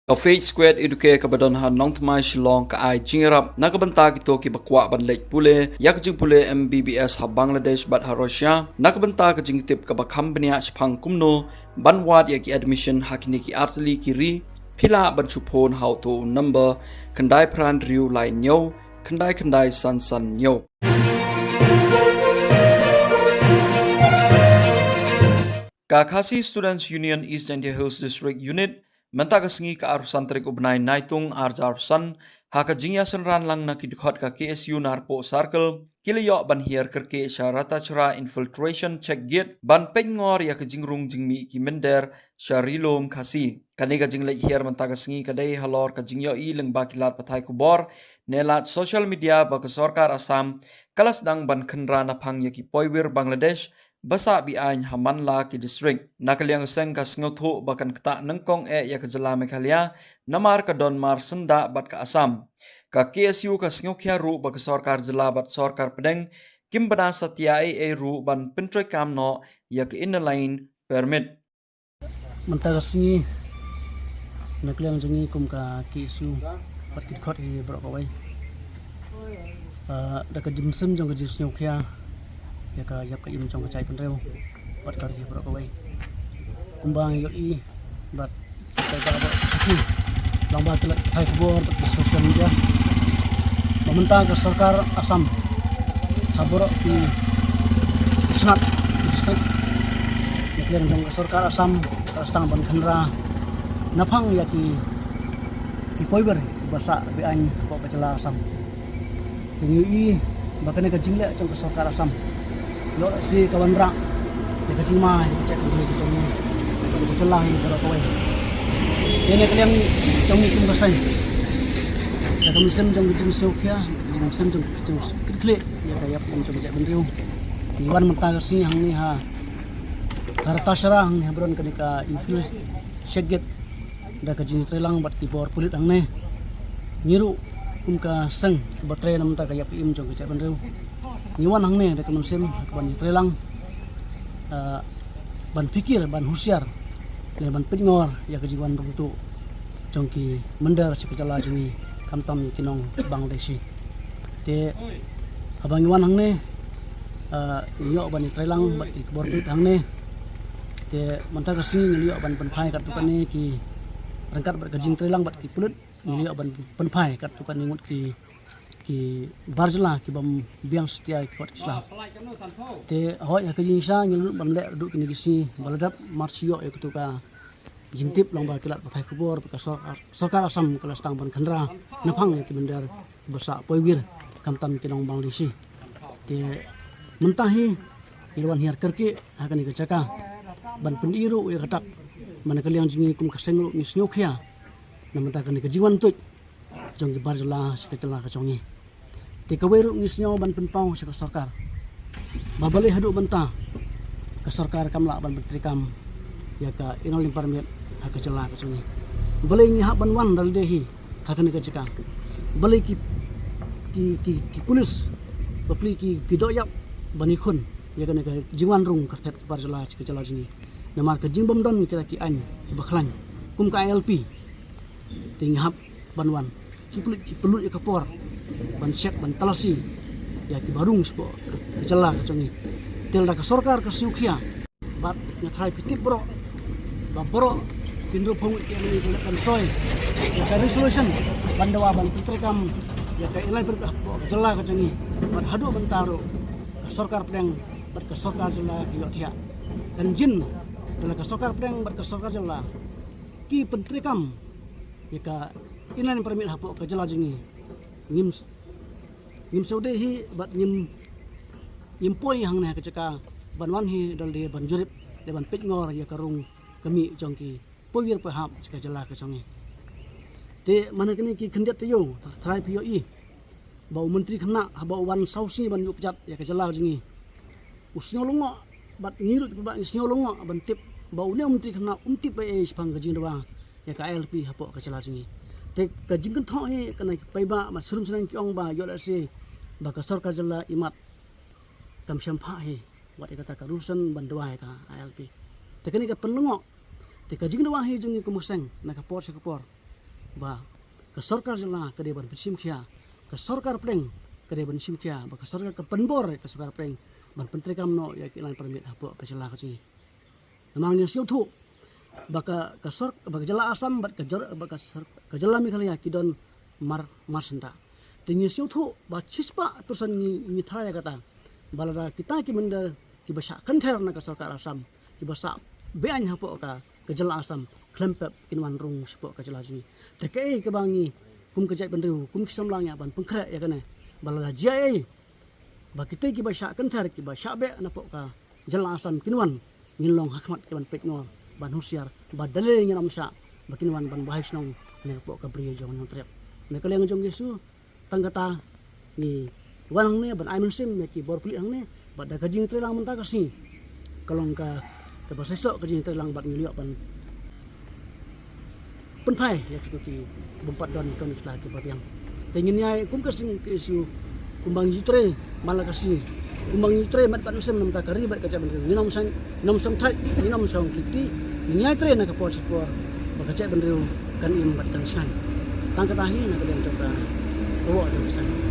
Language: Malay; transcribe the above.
Kafej squad eduke kabadon han nong tmai shillong ka ai jingrap nakabanta kito ki bakwa ban lek pule yak jing pule MBBS ha Bangladesh bat ha Russia nakabanta ka jing tip ka bakham bania chphang kumno ban wad yak admission hakini ki artli ki ri phila ban chupon how to number kandai pran riu lai nyo kandai san nyo. Kakasi Students Union East India Hills District Unit menta ka singi ka arusan trik ubnai naitung arsan haka jingya senran lang na kidkhot ka KSU narpo circle kiliyo ban hier kerke syarata chara infiltration check gate ban pengor ya ka jingrung jingmi ki mender sharilom khasi kani ka jingle hier menta ka singi ka dei halor ka jingyo i leng bakilat pathai kubor nelat social media ba ka sarkar Assam kalas dang ban khenra na phang ya ki poiwir Bangladesh basa bi ain hamanla ki district nakaliang seng ka sngotu bakan kta nengkong ya ka jala Meghalaya namar ka don mar senda bat ka Assam ka KSU ka sngokhya ru ba ka sarkar jala bat sarkar pedeng kim bana satya ru ban pintroi kam no ya ka inline permit menta singi nakaliang jingi kum ka KSU bat kit khot hi bro ka wai da ka jimsem jong ka sngokhya ya ka yap ka im chong ka chai penreu bat kar hi bro ka wai kumbang yo i bat ka ga ba sakhi lamba ka thai kubor bat social media pemerintah ke sarkar Assam haboro ki snat district yang jong sarkar Assam stang ban khanra naphang ya ki poiber basa bi an ko ka jala Assam tingi i bakane ka jingle jong sarkar Assam lo si kawan rak de ka jingma cek di jong ko jala hi bro ko wai ini kalian jong ni kum kasai ya kami sem jong jing sokya jing sem jong klik ya kaya pun coba cek bentiu iwan menta si hang ni ha harta syarah hang ni bron kenika influence seget da ka jing trelang bat ki bor pulit hang ne nyiru kum ka seng batre nam ta kaya pim jong cek bentiu iwan hang ne da kami sem ban trelang ban pikir ban husiar dan ban pingor ya ka jiwan rung tu jong ki mendar sekejala jini kamtam kinong Bangladeshi te abang iwan hang ne yo ban trelang bat bor pit hang ne te manta kasi yo ban penphai kat tukan ne ki rangkat bat kajing trelang bat ki pulut yo ban penphai kat tukan ningut ki barjla ki bam biang setia ki kot islam te hoy ya kajing sa ngilu bam le duk ni gisi baladap marsio e kutuka jintip lomba kilat pathai kubor ka sarkar Assam kelas tang ban khandra naphang ki bendar basa poiwir kamtam kinong Bangladeshi te mentahi ilwan hiar kerke hakani ka chaka ban pendiru ya katak mana kaliang jingi kum kasenglu ni snyokhya namenta kani ka jiwan tuj jong ki barjala sekecela ka chongi te kaweru ni snyo ban penpau sa sarkar babale hadu banta ka sarkar kamla ban betrikam ya ka inolim parmiat haka jala ka chongi balai ni haban wan dal dehi hakani ka chaka balai ki pulis bapli ki doyap bani khun ya kan ka jiwan rung ka thet barjala ka jala jini namar ka jingbom don kita ki an ki bakhlan kum ka LP ting hap banwan ki pelut ya kapor ban syek ban talasi ya ki barung spo ka jala ka chongi tel da ka sarkar ka sukhya bat nyathai pitip bro baporo pindu phong ki ni kan soy ya ka resolution bandawa ban pitrekam ya ka ilai ber ka jala ka chongi bat hadu bantaro sarkar pedang bat ka sarkar jala ki yothia dan jin dalam ka sarkar pedang bat ka sarkar jala ki pentrekam ya ka inan permit hapo ka jala jingi ngim saudehi bat ngim poi hang na ka chaka banwan hi dal de ban jurip de ban pitngor ya karung kami jongki poiwir paham ka jala ka chongi te mana kini ki khendet yo thrai pio i bau menteri khna bau wan sausi ban yup jat ya ka jala jingi usnyo longo bat ngirut ba usnyo longo ban tip bau ne menteri khna umtip ba e spang ka jingwa ya ka LP hapo ka jala jingi te ka jingkan tho he kana paiba ma surum senang ki ong ba yo la se ba ka sarkar jala imat kam syampa he wat kata ka rusan bandwa ka LP te kani ka penlengo te ka jingwa he jungi kumuseng na ka por ba ke sarkar jela ke deban pisim kia ke sarkar pleng ke deban sim kia ba ke sarkar ke penbor ke sarkar pleng ban pentri kamno ya ki lan permit hapo ke jela ka ci namangnya siu thu ba ke sark ba ke jela asam ba ke jela mi khalia ki don mar senda tinggi siu thu ba chispa tusan ni thaya kata balada kita ki menda ki basa kanthar na ke sarkar asam ki basa bean hapo ka ke jela asam klempep kinwan rung sepo ka jela ji teke ke bangi kum kejai bendu kum kisamlangnya ban pengkrak ya kana balada jai ba kita ki basa kanthar ki basa be na po ka jela asam kinwan ngilong hakmat ke ban pekno ban husiar ba dalil nya namsa ba kinwan ban bahis nong ne po ka brio jong nong trep ne kaleng jong yesu tanggata ni wanang ne ban aimen sim ne ki bor puli ang ne ba da kajing trelang menta kasi kalong ka bahasa sok kajing trelang bat ngiliok ban penpai ya ki bempat don kon islah ki babiang tengin nyai kum kasing ke isu kumbang jutre malah kasih kumbang jutre mat pat usem nam ka kari bat kaca bendeu nam sang thai nam sang kiti nyai tre na ka por sekor ba kaca bendeu kan im bat kan san tang katahi na ka den coba bawa jam san